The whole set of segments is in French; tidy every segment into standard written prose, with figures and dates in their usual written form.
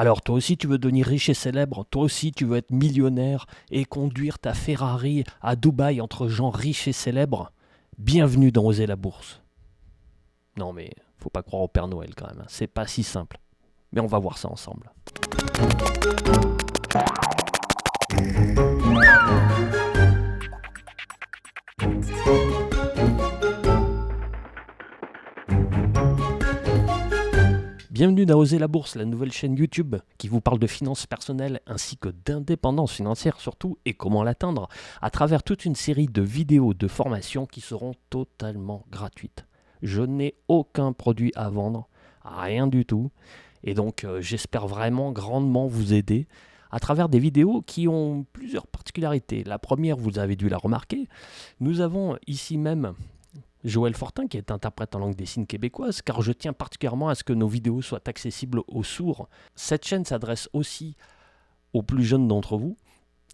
Alors toi aussi tu veux devenir riche et célèbre, toi aussi tu veux être millionnaire et conduire ta Ferrari à Dubaï entre gens riches et célèbres. Bienvenue dans Oser la bourse. Non mais faut pas croire au Père Noël quand même, hein. C'est pas si simple. Mais on va voir ça ensemble. Bienvenue dans Oser la bourse, la nouvelle chaîne YouTube qui vous parle de finances personnelles ainsi que d'indépendance financière surtout et comment l'atteindre à travers toute une série de vidéos de formation qui seront totalement gratuites. Je n'ai aucun produit à vendre, rien du tout, et donc j'espère vraiment grandement vous aider à travers des vidéos qui ont plusieurs particularités. La première, vous avez dû la remarquer, nous avons ici même Joël Fortin, qui est interprète en langue des signes québécoise, car je tiens particulièrement à ce que nos vidéos soient accessibles aux sourds. Cette chaîne s'adresse aussi aux plus jeunes d'entre vous,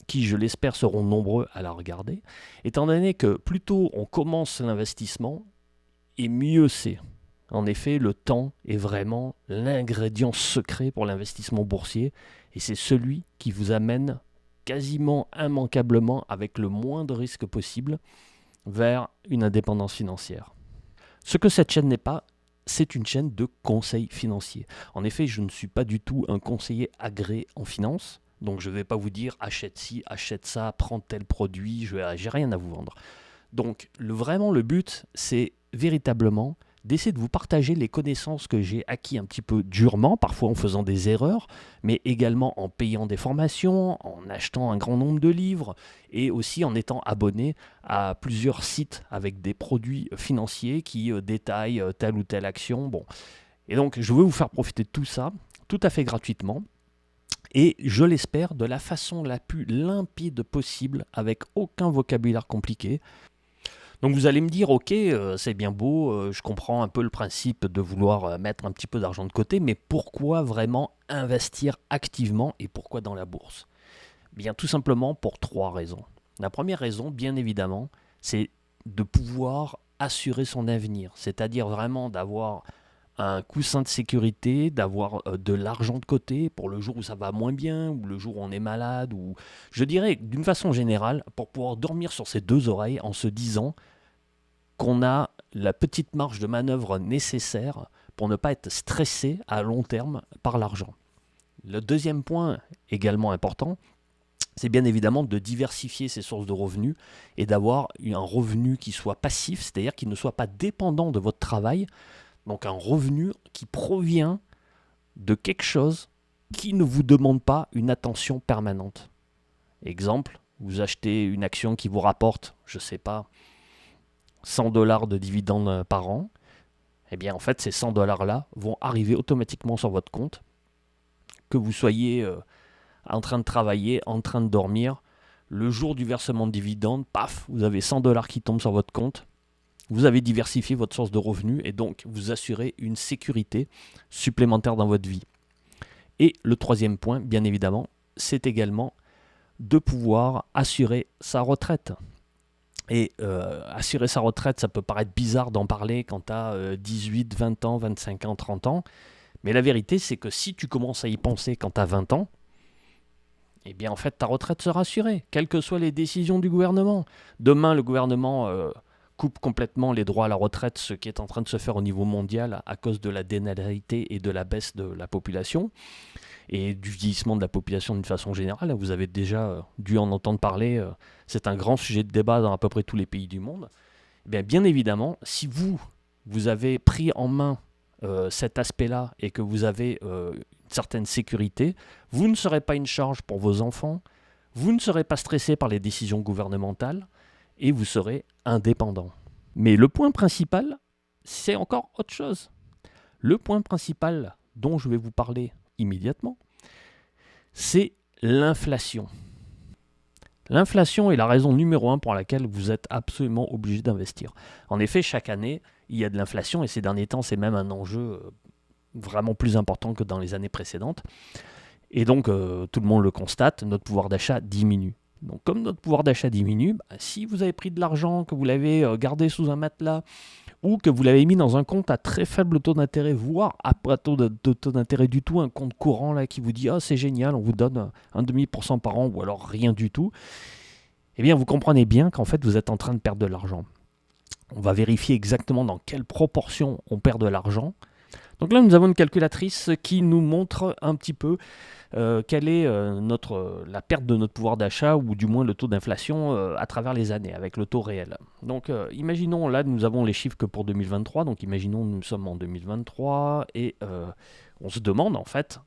qui, je l'espère, seront nombreux à la regarder, étant donné que plus tôt on commence l'investissement, et mieux c'est. En effet, le temps est vraiment l'ingrédient secret pour l'investissement boursier, et c'est celui qui vous amène quasiment immanquablement, avec le moins de risques possible, vers une indépendance financière. Ce que cette chaîne n'est pas, c'est une chaîne de conseils financiers. En effet, je ne suis pas du tout un conseiller agréé en finance, donc je ne vais pas vous dire achète ci, achète ça, prends tel produit, j'ai rien à vous vendre. Donc vraiment le but, c'est véritablement d'essayer de vous partager les connaissances que j'ai acquis un petit peu durement, parfois en faisant des erreurs, mais également en payant des formations, en achetant un grand nombre de livres et aussi en étant abonné à plusieurs sites avec des produits financiers qui détaillent telle ou telle action. Bon. Et donc je veux vous faire profiter de tout ça, tout à fait gratuitement. Et je l'espère de la façon la plus limpide possible, avec aucun vocabulaire compliqué. Donc vous allez me dire, ok, c'est bien beau, je comprends un peu le principe de vouloir mettre un petit peu d'argent de côté, mais pourquoi vraiment investir activement et pourquoi dans la bourse? Bien tout simplement pour trois raisons. La première raison, bien évidemment, c'est de pouvoir assurer son avenir, c'est-à-dire vraiment d'avoir un coussin de sécurité, d'avoir de l'argent de côté pour le jour où ça va moins bien, ou le jour où on est malade, ou je dirais d'une façon générale, pour pouvoir dormir sur ses deux oreilles en se disant qu'on a la petite marge de manœuvre nécessaire pour ne pas être stressé à long terme par l'argent. Le deuxième point également important, c'est bien évidemment de diversifier ses sources de revenus et d'avoir un revenu qui soit passif, c'est-à-dire qui ne soit pas dépendant de votre travail, donc un revenu qui provient de quelque chose qui ne vous demande pas une attention permanente. Exemple, vous achetez une action qui vous rapporte, je ne sais pas, 100 $ de dividendes par an, eh bien en fait ces 100 $ là vont arriver automatiquement sur votre compte, que vous soyez en train de travailler, en train de dormir, le jour du versement de dividendes, paf, vous avez 100 $ qui tombent sur votre compte, vous avez diversifié votre source de revenus et donc vous assurez une sécurité supplémentaire dans votre vie. Et le troisième point, bien évidemment, c'est également de pouvoir assurer sa retraite. Et assurer sa retraite, ça peut paraître bizarre d'en parler quand tu as 18, 20 ans, 25 ans, 30 ans. Mais la vérité, c'est que si tu commences à y penser quand tu as 20 ans, eh bien en fait ta retraite sera assurée, quelles que soient les décisions du gouvernement. Demain, le gouvernement coupe complètement les droits à la retraite, ce qui est en train de se faire au niveau mondial à cause de la dénatalité et de la baisse de la population et du vieillissement de la population d'une façon générale. Vous avez déjà dû en entendre parler, c'est un grand sujet de débat dans à peu près tous les pays du monde. Eh bien évidemment, si vous avez pris en main cet aspect-là et que vous avez une certaine sécurité, vous ne serez pas une charge pour vos enfants, vous ne serez pas stressé par les décisions gouvernementales et vous serez indépendant. Mais le point principal, c'est encore autre chose. Le point principal dont je vais vous parler immédiatement, c'est l'inflation. L'inflation est la raison numéro 1 pour laquelle vous êtes absolument obligé d'investir. En effet, chaque année, il y a de l'inflation et ces derniers temps, c'est même un enjeu vraiment plus important que dans les années précédentes. Et donc, tout le monde le constate, notre pouvoir d'achat diminue. Donc, comme notre pouvoir d'achat diminue, si vous avez pris de l'argent, que vous l'avez gardé sous un matelas, ou que vous l'avez mis dans un compte à très faible taux d'intérêt, voire à pas de taux d'intérêt du tout, un compte courant là qui vous dit ah c'est génial, on vous donne 1,5% par an ou alors rien du tout, eh bien vous comprenez bien qu'en fait vous êtes en train de perdre de l'argent. On va vérifier exactement dans quelle proportion on perd de l'argent. Donc là, nous avons une calculatrice qui nous montre un petit peu quelle est la perte de notre pouvoir d'achat ou du moins le taux d'inflation à travers les années avec le taux réel. Donc imaginons, là nous avons les chiffres que pour 2023, donc imaginons nous sommes en 2023 et on se demande en fait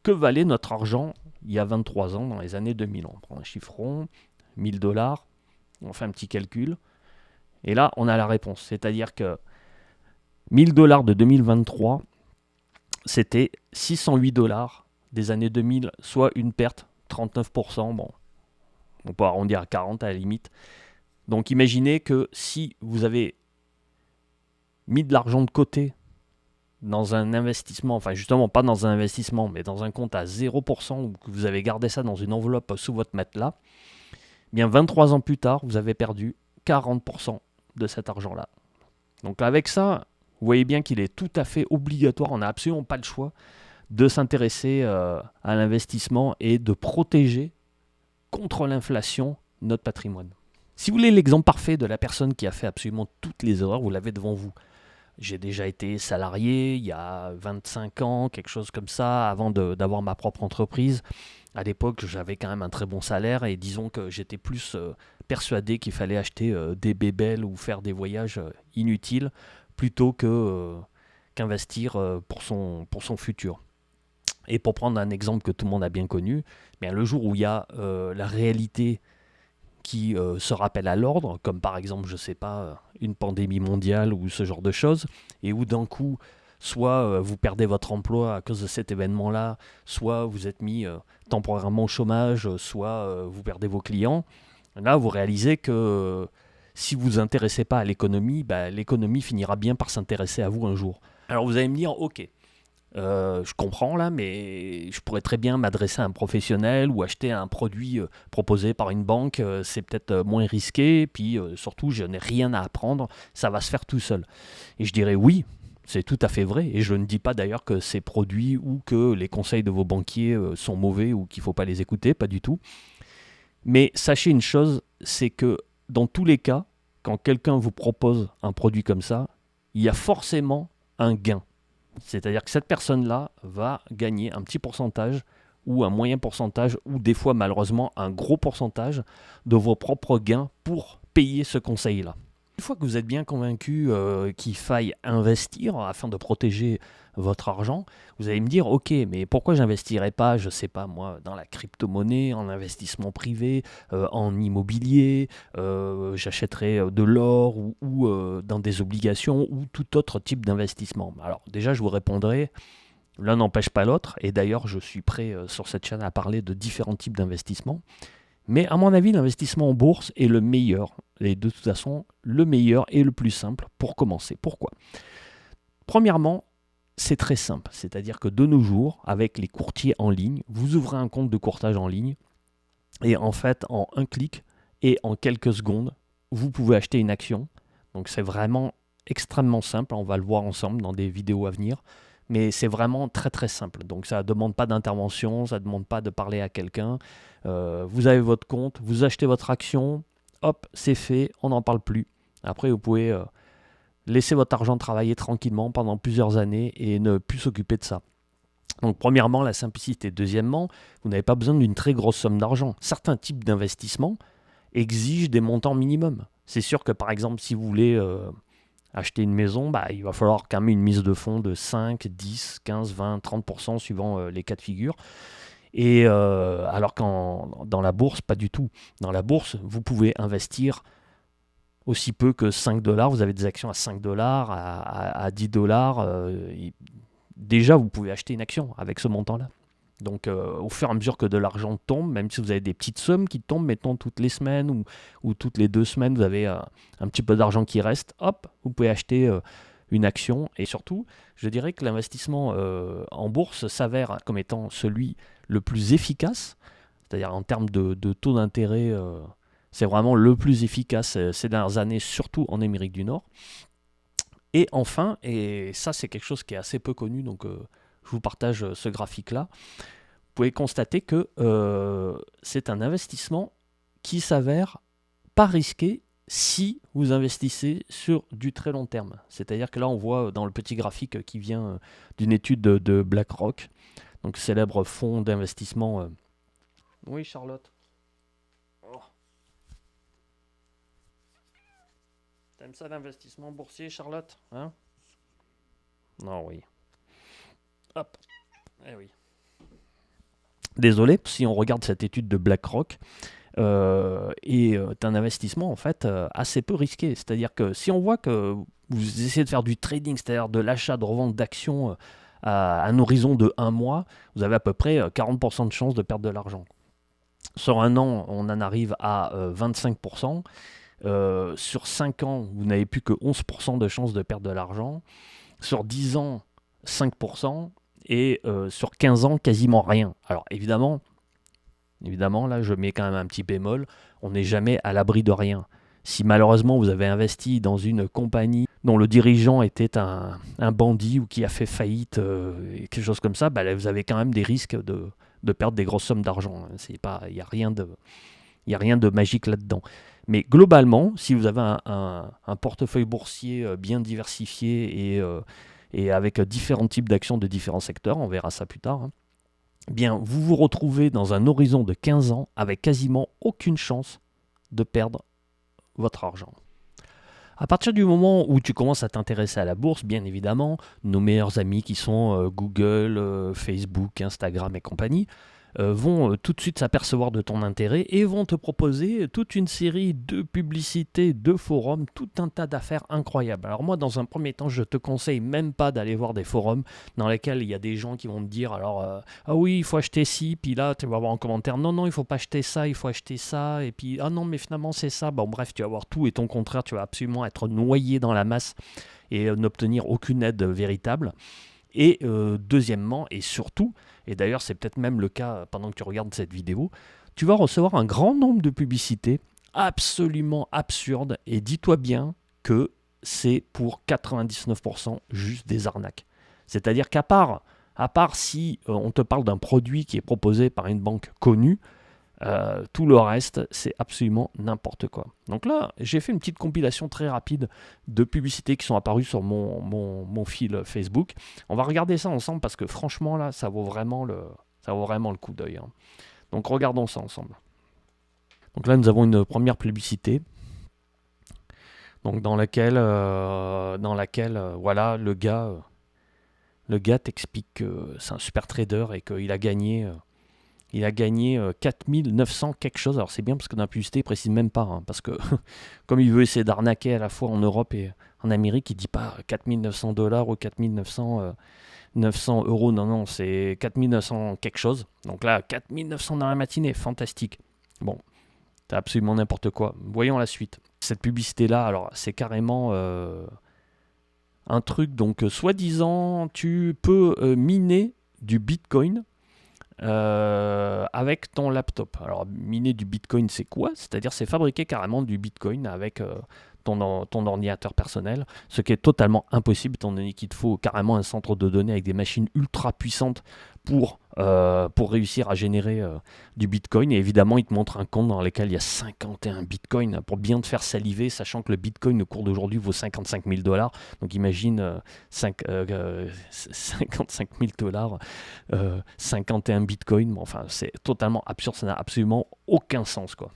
que valait notre argent il y a 23 ans dans les années 2000. On prend un chiffre rond, 1000 $, on fait un petit calcul et là on a la réponse, c'est-à-dire que 1000 $ de 2023, c'était 608 $ des années 2000, soit une perte 39%. Bon, on peut arrondir à 40 à la limite. Donc imaginez que si vous avez mis de l'argent de côté dans un investissement, enfin justement pas dans un investissement, mais dans un compte à 0%, ou que vous avez gardé ça dans une enveloppe sous votre matelas, bien 23 ans plus tard, vous avez perdu 40% de cet argent-là. Donc avec ça, vous voyez bien qu'il est tout à fait obligatoire, on n'a absolument pas le choix de s'intéresser à l'investissement et de protéger contre l'inflation notre patrimoine. Si vous voulez l'exemple parfait de la personne qui a fait absolument toutes les erreurs, vous l'avez devant vous. J'ai déjà été salarié il y a 25 ans, quelque chose comme ça, avant d'avoir ma propre entreprise. À l'époque, j'avais quand même un très bon salaire et disons que j'étais plus persuadé qu'il fallait acheter des bébelles ou faire des voyages inutiles plutôt qu'investir pour son futur. Et pour prendre un exemple que tout le monde a bien connu, bien le jour où il y a la réalité qui se rappelle à l'ordre, comme par exemple, je ne sais pas, une pandémie mondiale ou ce genre de choses, et où d'un coup, soit vous perdez votre emploi à cause de cet événement-là, soit vous êtes mis temporairement au chômage, soit vous perdez vos clients, là vous réalisez que si vous ne vous intéressez pas à l'économie, l'économie finira bien par s'intéresser à vous un jour. Alors vous allez me dire, ok, je comprends là, mais je pourrais très bien m'adresser à un professionnel ou acheter un produit proposé par une banque, c'est peut-être moins risqué, puis surtout je n'ai rien à apprendre, ça va se faire tout seul. Et je dirais oui, c'est tout à fait vrai, et je ne dis pas d'ailleurs que ces produits ou que les conseils de vos banquiers sont mauvais ou qu'il ne faut pas les écouter, pas du tout. Mais sachez une chose, c'est que dans tous les cas, quand quelqu'un vous propose un produit comme ça, il y a forcément un gain. C'est-à-dire que cette personne-là va gagner un petit pourcentage ou un moyen pourcentage ou des fois malheureusement un gros pourcentage de vos propres gains pour payer ce conseil-là. Une fois que vous êtes bien convaincu qu'il faille investir afin de protéger votre argent, vous allez me dire, ok, mais pourquoi j'investirais pas, je sais pas moi, dans la crypto-monnaie, en investissement privé, en immobilier, j'achèterais de l'or ou dans des obligations ou tout autre type d'investissement. Alors déjà, je vous répondrai, l'un n'empêche pas l'autre, et d'ailleurs, je suis prêt sur cette chaîne à parler de différents types d'investissements. Mais à mon avis, l'investissement en bourse est le meilleur. Et de toute façon, le meilleur et le plus simple pour commencer. Pourquoi ? Premièrement, c'est très simple. C'est-à-dire que de nos jours, avec les courtiers en ligne, vous ouvrez un compte de courtage en ligne et en fait, en un clic et en quelques secondes, vous pouvez acheter une action. Donc c'est vraiment extrêmement simple. On va le voir ensemble dans des vidéos à venir. Mais c'est vraiment très très simple. Donc ça ne demande pas d'intervention, ça ne demande pas de parler à quelqu'un. Vous avez votre compte, vous achetez votre action, hop, c'est fait, on n'en parle plus. Après, vous pouvez laisser votre argent travailler tranquillement pendant plusieurs années et ne plus s'occuper de ça. Donc premièrement, la simplicité. Deuxièmement, vous n'avez pas besoin d'une très grosse somme d'argent. Certains types d'investissements exigent des montants minimums. C'est sûr que par exemple, si vous voulez acheter une maison, il va falloir quand même une mise de fonds de 5, 10, 15, 20, 30% suivant les cas de figure. Et alors dans la bourse, pas du tout. Dans la bourse, vous pouvez investir aussi peu que 5 $. Vous avez des actions à 5 $, à 10 $. Déjà, vous pouvez acheter une action avec ce montant-là. Donc, au fur et à mesure que de l'argent tombe, même si vous avez des petites sommes qui tombent, mettons toutes les semaines ou toutes les 2 semaines, vous avez un petit peu d'argent qui reste, hop, vous pouvez acheter une action. Et surtout, je dirais que l'investissement en bourse s'avère comme étant celui le plus efficace, c'est-à-dire en termes de taux d'intérêt C'est vraiment le plus efficace ces dernières années, surtout en Amérique du Nord. Et enfin, et ça c'est quelque chose qui est assez peu connu, donc je vous partage ce graphique-là, vous pouvez constater que c'est un investissement qui s'avère pas risqué si vous investissez sur du très long terme. C'est-à-dire que là, on voit dans le petit graphique qui vient d'une étude de BlackRock, donc célèbre fonds d'investissement. Oui, Charlotte. Oh, t'aimes ça l'investissement boursier, Charlotte, hein? Non, oui. Hop. Eh oui. Désolé, si on regarde cette étude de BlackRock, est un investissement en fait assez peu risqué. C'est-à-dire que si on voit que vous essayez de faire du trading, c'est-à-dire de l'achat, de revente d'actions à un horizon de 1 mois, vous avez à peu près 40% de chances de perdre de l'argent. Sur 1 an, on en arrive à 25%. Sur 5 ans, vous n'avez plus que 11% de chances de perdre de l'argent. Sur 10 ans, 5%. Et sur 15 ans, quasiment rien. Alors évidemment, là, je mets quand même un petit bémol, on n'est jamais à l'abri de rien. Si malheureusement vous avez investi dans une compagnie dont le dirigeant était un bandit ou qui a fait faillite, quelque chose comme ça, bah, là, vous avez quand même des risques de perdre des grosses sommes d'argent. Il n'y a rien de magique là-dedans. Mais globalement, si vous avez un portefeuille boursier bien diversifié et avec différents types d'actions de différents secteurs, on verra ça plus tard, hein, bien, vous vous retrouvez dans un horizon de 15 ans avec quasiment aucune chance de perdre votre argent. À partir du moment où tu commences à t'intéresser à la bourse, bien évidemment, nos meilleurs amis qui sont Google, Facebook, Instagram et compagnie, vont tout de suite s'apercevoir de ton intérêt et vont te proposer toute une série de publicités, de forums, tout un tas d'affaires incroyables. Alors moi, dans un premier temps, je te conseille même pas d'aller voir des forums dans lesquels il y a des gens qui vont te dire alors ah oui, il faut acheter ci, puis là tu vas voir en commentaire non, il faut pas acheter ça, il faut acheter ça, et puis ah non, mais finalement c'est ça. Bon bref, tu vas voir tout et ton contraire, tu vas absolument être noyé dans la masse et n'obtenir aucune aide véritable. Et deuxièmement, et surtout, et d'ailleurs c'est peut-être même le cas pendant que tu regardes cette vidéo, tu vas recevoir un grand nombre de publicités absolument absurdes, et dis-toi bien que c'est pour 99% juste des arnaques. C'est-à-dire à part si on te parle d'un produit qui est proposé par une banque connue, tout le reste, c'est absolument n'importe quoi. Donc là, j'ai fait une petite compilation très rapide de publicités qui sont apparues sur mon fil Facebook. On va regarder ça ensemble parce que franchement, là, ça vaut vraiment le coup d'œil, hein. Donc regardons ça ensemble. Donc là, nous avons une première publicité. Donc dans laquelle voilà, le gars t'explique que c'est un super trader et qu'il a gagné... Il a gagné 4900 quelque chose. Alors c'est bien parce que dans la publicité, il ne précise même pas. Hein, parce que comme il veut essayer d'arnaquer à la fois en Europe et en Amérique, il ne dit pas 4900 dollars ou 4900 900 euros. Non, c'est 4900 quelque chose. Donc là, 4900 dans la matinée. Fantastique. Bon, c'est absolument n'importe quoi. Voyons la suite. Cette publicité-là, alors c'est carrément un truc. Donc soi-disant, tu peux miner du Bitcoin avec ton laptop. Alors miner du Bitcoin, c'est quoi? C'est-à-dire c'est fabriquer carrément du Bitcoin avec ton ordinateur personnel, ce qui est totalement impossible étant donné qu'il te faut carrément un centre de données avec des machines ultra puissantes pour réussir à générer du Bitcoin. Et évidemment, il te montre un compte dans lequel il y a 51 Bitcoins pour bien te faire saliver, sachant que le Bitcoin au cours d'aujourd'hui vaut 55 000 dollars. Donc imagine 55 000 dollars, 51 Bitcoins. Bon, enfin, c'est totalement absurde, ça n'a absolument aucun sens, quoi.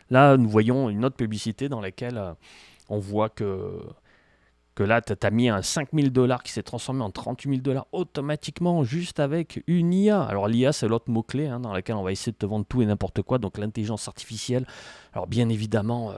Là, nous voyons une autre publicité dans laquelle on voit que là, tu as mis un 5 000 dollars qui s'est transformé en 38 000 dollars automatiquement juste avec une IA. Alors l'IA, c'est l'autre mot-clé dans lequel on va essayer de te vendre tout et n'importe quoi, donc l'intelligence artificielle. Alors bien évidemment,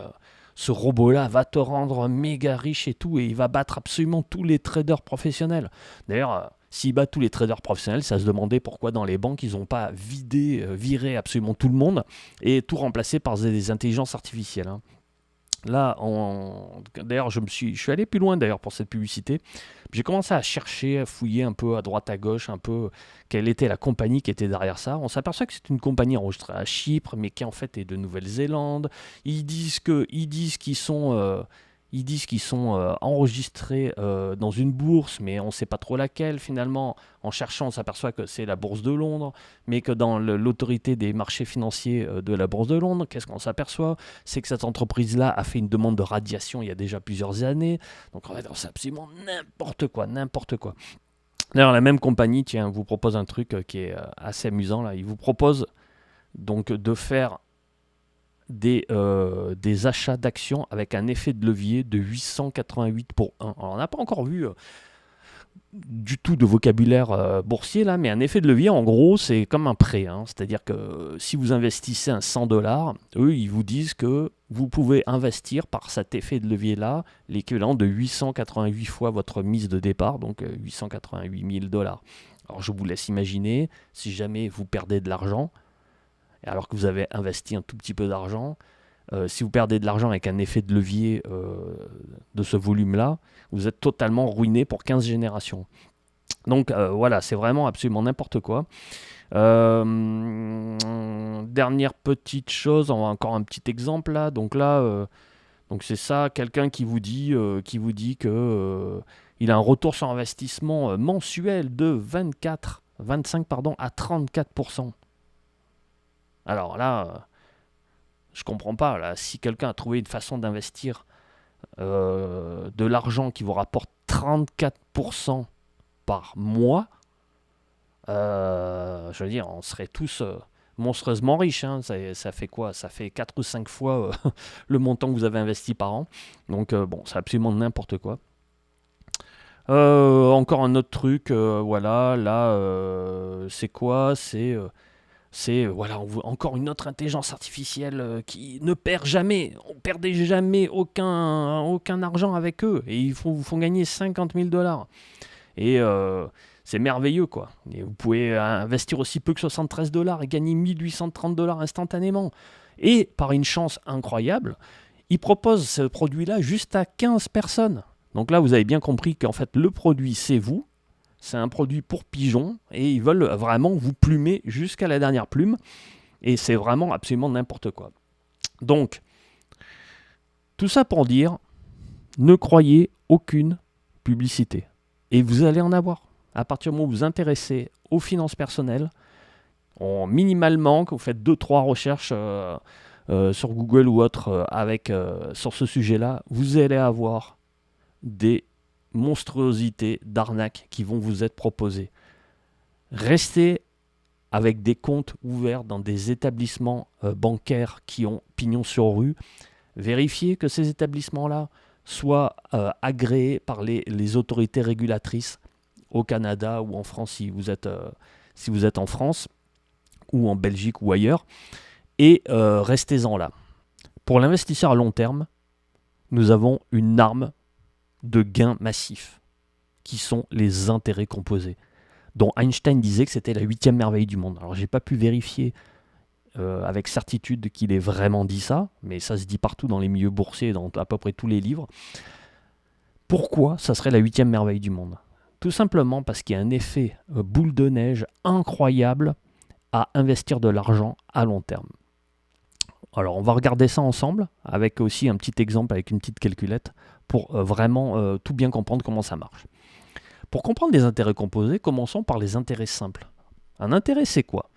ce robot-là va te rendre méga riche et tout, et il va battre absolument tous les traders professionnels. D'ailleurs, s'il bat tous les traders professionnels, ça se demandait pourquoi dans les banques, ils n'ont pas viré absolument tout le monde et tout remplacé par des intelligences artificielles, hein. Là, d'ailleurs, je suis allé plus loin d'ailleurs pour cette publicité. J'ai commencé à chercher, à fouiller un peu à droite à gauche, un peu quelle était la compagnie qui était derrière ça. On s'aperçoit que c'est une compagnie enregistrée à Chypre, mais qui en fait est de Nouvelle-Zélande. Ils disent qu'ils sont enregistrés dans une bourse, mais on ne sait pas trop laquelle finalement. En cherchant, on s'aperçoit que c'est la bourse de Londres, mais que dans l'autorité des marchés financiers de la bourse de Londres, qu'est-ce qu'on s'aperçoit? C'est que cette entreprise-là a fait une demande de radiation il y a déjà plusieurs années. Donc en fait, c'est absolument n'importe quoi, n'importe quoi. D'ailleurs, la même compagnie, tiens, vous propose un truc qui est assez amusant là. Il vous propose donc de faire des achats d'actions avec un effet de levier de 888 pour 1. Alors, on n'a pas encore vu du tout de vocabulaire boursier là, mais un effet de levier en gros c'est comme un prêt, hein. C'est-à-dire que si vous investissez un 100 $, eux ils vous disent que vous pouvez investir par cet effet de levier là l'équivalent de 888 fois votre mise de départ, donc 888 000 $. Alors je vous laisse imaginer si jamais vous perdez de l'argent alors que vous avez investi un tout petit peu d'argent. Si vous perdez de l'argent avec un effet de levier de ce volume-là, vous êtes totalement ruiné pour 15 générations. Donc voilà, c'est vraiment absolument n'importe quoi. Dernière petite chose, on va encore un petit exemple là. Donc là, donc c'est ça, quelqu'un qui vous dit que il a un retour sur investissement mensuel de 25 à 34%. Alors là, je comprends pas. Là, si quelqu'un a trouvé une façon d'investir de l'argent qui vous rapporte 34% par mois, je veux dire, on serait tous monstrueusement riches, hein. Ça fait quoi? Ça fait 4 ou 5 fois le montant que vous avez investi par an. Donc bon, c'est absolument n'importe quoi. Encore un autre truc, voilà, là, c'est quoi? C'est voilà, encore une autre intelligence artificielle qui ne perd jamais. On ne perdait jamais aucun argent avec eux. Et vous font gagner 50 000 $. Et c'est merveilleux, quoi. Et vous pouvez investir aussi peu que 73 $ et gagner 1830 $ instantanément. Et par une chance incroyable, ils proposent ce produit-là juste à 15 personnes. Donc là, vous avez bien compris qu'en fait, le produit, c'est vous. C'est un produit pour pigeons et ils veulent vraiment vous plumer jusqu'à la dernière plume. Et c'est vraiment absolument n'importe quoi. Donc, tout ça pour dire, ne croyez aucune publicité. Et vous allez en avoir. À partir du moment où vous vous intéressez aux finances personnelles, minimalement, que vous faites 2-3 recherches sur Google ou autre sur ce sujet-là, vous allez avoir des monstruosités d'arnaques qui vont vous être proposées. Restez avec des comptes ouverts dans des établissements bancaires qui ont pignon sur rue. Vérifiez que ces établissements-là soient agréés par les autorités régulatrices au Canada ou en France si vous êtes en France ou en Belgique ou ailleurs. Et restez-en là. Pour l'investisseur à long terme, nous avons une arme de gains massifs qui sont les intérêts composés, dont Einstein disait que c'était la 8e merveille du monde. Alors j'ai pas pu vérifier avec certitude qu'il ait vraiment dit ça, mais ça se dit partout dans les milieux boursiers, dans à peu près tous les livres. Pourquoi ça serait la 8e merveille du monde? Tout simplement parce qu'il y a un effet boule de neige incroyable à investir de l'argent à long terme. Alors on va regarder ça ensemble, avec aussi un petit exemple avec une petite calculette, pour vraiment tout bien comprendre comment ça marche. Pour comprendre les intérêts composés, commençons par les intérêts simples. Un intérêt, c'est quoi?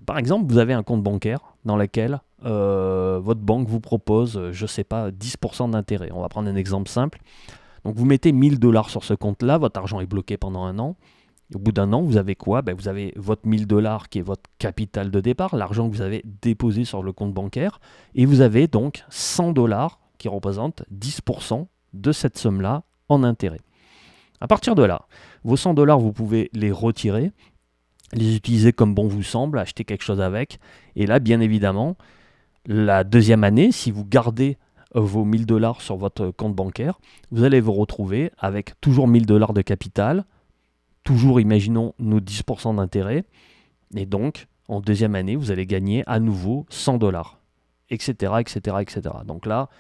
Par exemple, vous avez un compte bancaire dans lequel votre banque vous propose, je ne sais pas, 10% d'intérêt. On va prendre un exemple simple. Donc vous mettez 1000 $ sur ce compte-là, votre argent est bloqué pendant un an. Au bout d'un an, vous avez quoi? Vous avez votre 1000 $ qui est votre capital de départ, l'argent que vous avez déposé sur le compte bancaire, et vous avez donc 100 $ qui représentent 10% de cette somme-là en intérêt. À partir de là, vos 100 $, vous pouvez les retirer, les utiliser comme bon vous semble, acheter quelque chose avec. Et là, bien évidemment, la deuxième année, si vous gardez vos 1000 $ sur votre compte bancaire, vous allez vous retrouver avec toujours 1000 $ de capital, toujours, imaginons, nos 10% d'intérêt. Et donc, en deuxième année, vous allez gagner à nouveau 100 $, etc., etc., etc. Donc là,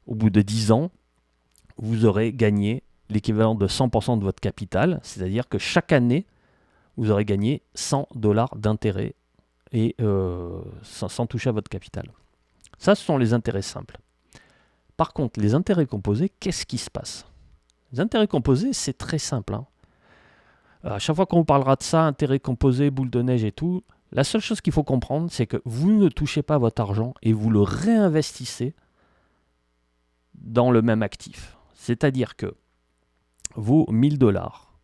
au bout de 10 ans, vous aurez gagné l'équivalent de 100% de votre capital, c'est-à-dire que chaque année, vous aurez gagné 100 dollars d'intérêt et sans toucher à votre capital. Ça, ce sont les intérêts simples. Par contre, les intérêts composés, qu'est-ce qui se passe? Les intérêts composés, c'est très simple. À chaque fois qu'on vous parlera de ça, intérêts composés, boule de neige et tout, la seule chose qu'il faut comprendre, c'est que vous ne touchez pas votre argent et vous le réinvestissez dans le même actif. C'est-à-dire que vos 1000 dollars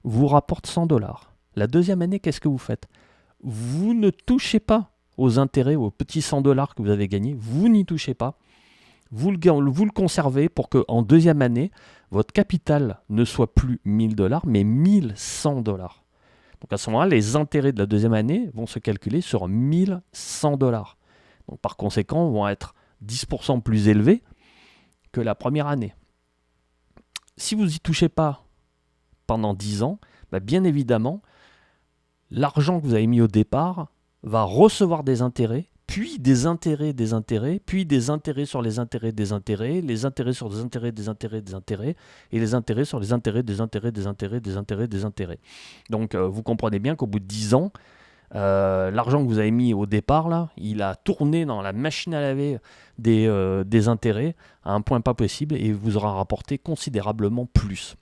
vous rapportent 100 dollars. La deuxième année, qu'est-ce que vous faites? Vous ne touchez pas aux intérêts, aux petits 100 dollars que vous avez gagnés. Vous n'y touchez pas. Vous le conservez pour qu'en deuxième année, votre capital ne soit plus 1000 dollars, mais 1100 dollars. Donc à ce moment-là, les intérêts de la deuxième année vont se calculer sur 1100 dollars. Donc par conséquent, vont être 10% plus élevés que la première année. Si vous n'y touchez pas pendant 10 ans, bien évidemment, l'argent que vous avez mis au départ va recevoir des intérêts, puis des intérêts, puis des intérêts sur les intérêts des intérêts, les intérêts sur des intérêts, des intérêts, des intérêts, et les intérêts sur les intérêts, des intérêts, des intérêts, des intérêts, des intérêts. Donc vous comprenez bien qu'au bout de 10 ans, l'argent que vous avez mis au départ, là, il a tourné dans la machine à laver des intérêts à un point pas possible et vous aura rapporté considérablement plus.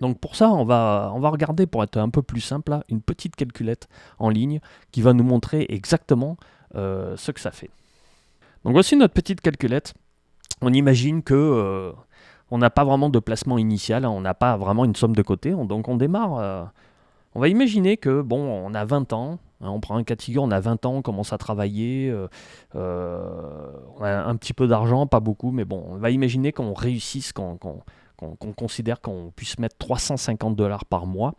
Donc pour ça, on va regarder, pour être un peu plus simple, là, une petite calculette en ligne qui va nous montrer exactement ce que ça fait. Donc voici notre petite calculette. On imagine que on n'a pas vraiment de placement initial, on n'a pas vraiment une somme de côté, donc on démarre. On va imaginer que, on a 20 ans, on prend un cas de figure, on a 20 ans, on commence à travailler, on a un petit peu d'argent, pas beaucoup, mais on va imaginer qu'on réussisse, qu'on considère qu'on puisse mettre 350 dollars par mois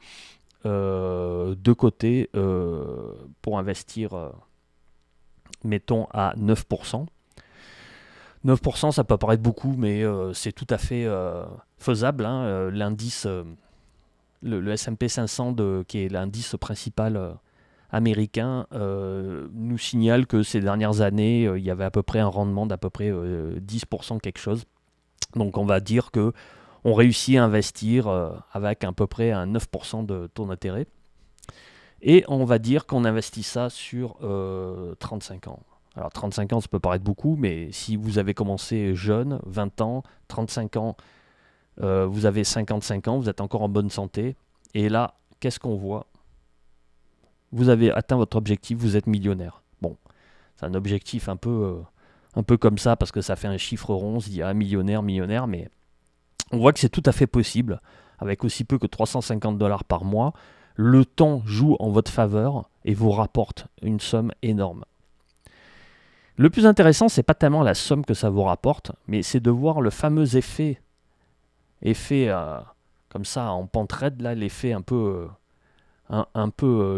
de côté pour investir, mettons, à 9%. 9%, ça peut paraître beaucoup, mais c'est tout à fait faisable. L'indice, le S&P 500, qui est l'indice principal américain, nous signale que ces dernières années, il y avait à peu près un rendement d'à peu près 10% quelque chose. Donc on va dire que on réussit à investir avec à peu près un 9% de taux d'intérêt. Et on va dire qu'on investit ça sur 35 ans. Alors 35 ans, ça peut paraître beaucoup, mais si vous avez commencé jeune, 20 ans, 35 ans, vous avez 55 ans, vous êtes encore en bonne santé. Et là, qu'est-ce qu'on voit? Vous avez atteint votre objectif, vous êtes millionnaire. Bon, c'est un objectif un peu comme ça, parce que ça fait un chiffre rond, on se dit millionnaire, mais on voit que c'est tout à fait possible, avec aussi peu que 350 dollars par mois. Le temps joue en votre faveur et vous rapporte une somme énorme. Le plus intéressant, c'est pas tellement la somme que ça vous rapporte, mais c'est de voir le fameux effet comme ça en pente raide, là, l'effet un peu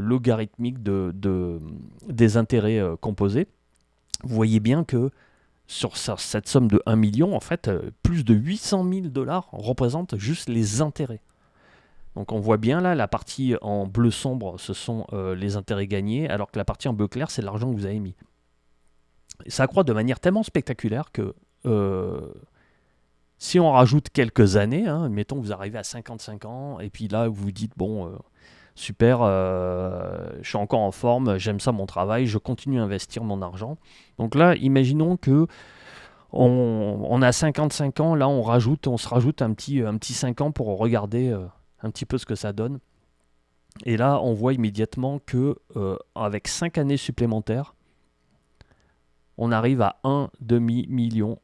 logarithmique des intérêts composés. Vous voyez bien que sur cette somme de 1 million, en fait, plus de 800 000 dollars représentent juste les intérêts. Donc on voit bien là, la partie en bleu sombre, ce sont les intérêts gagnés, alors que la partie en bleu clair, c'est l'argent que vous avez mis. Et ça accroît de manière tellement spectaculaire que si on rajoute quelques années, mettons que vous arrivez à 55 ans, et puis là vous vous dites, super, je suis encore en forme, j'aime ça mon travail, je continue à investir mon argent. Donc là, imaginons que on a 55 ans, là on se rajoute un petit 5 ans pour regarder un petit peu ce que ça donne. Et là, on voit immédiatement que avec 5 années supplémentaires, on arrive à un demi-million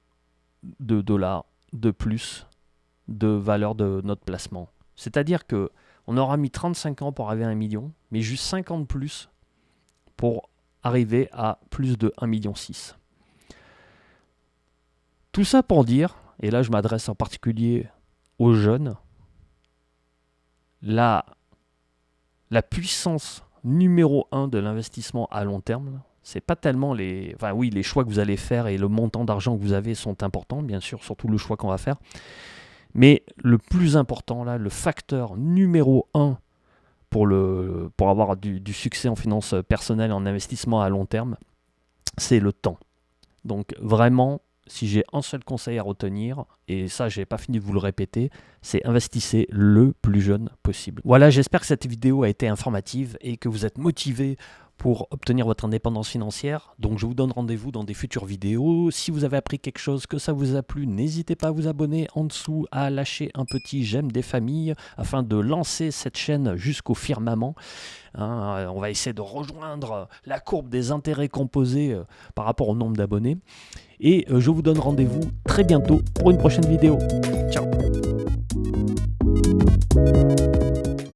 de dollars de plus de valeur de notre placement. C'est-à-dire que on aura mis 35 ans pour arriver à 1 million, mais juste 5 ans de plus pour arriver à plus de 1,6 million. Tout ça pour dire, et là je m'adresse en particulier aux jeunes, la puissance numéro 1 de l'investissement à long terme, c'est pas tellement les choix que vous allez faire et le montant d'argent que vous avez sont importants, bien sûr, surtout le choix qu'on va faire. Mais le plus important, là, le facteur numéro 1 pour avoir du succès en finances personnelles, en investissement à long terme, c'est le temps. Donc vraiment, si j'ai un seul conseil à retenir, et ça j'ai pas fini de vous le répéter, c'est investissez le plus jeune possible. Voilà, j'espère que cette vidéo a été informative et que vous êtes motivés pour obtenir votre indépendance financière. Donc je vous donne rendez-vous dans des futures vidéos. Si vous avez appris quelque chose, que ça vous a plu, n'hésitez pas à vous abonner en dessous, à lâcher un petit j'aime des familles afin de lancer cette chaîne jusqu'au firmament. On va essayer de rejoindre la courbe des intérêts composés par rapport au nombre d'abonnés. Et je vous donne rendez-vous très bientôt pour une prochaine vidéo.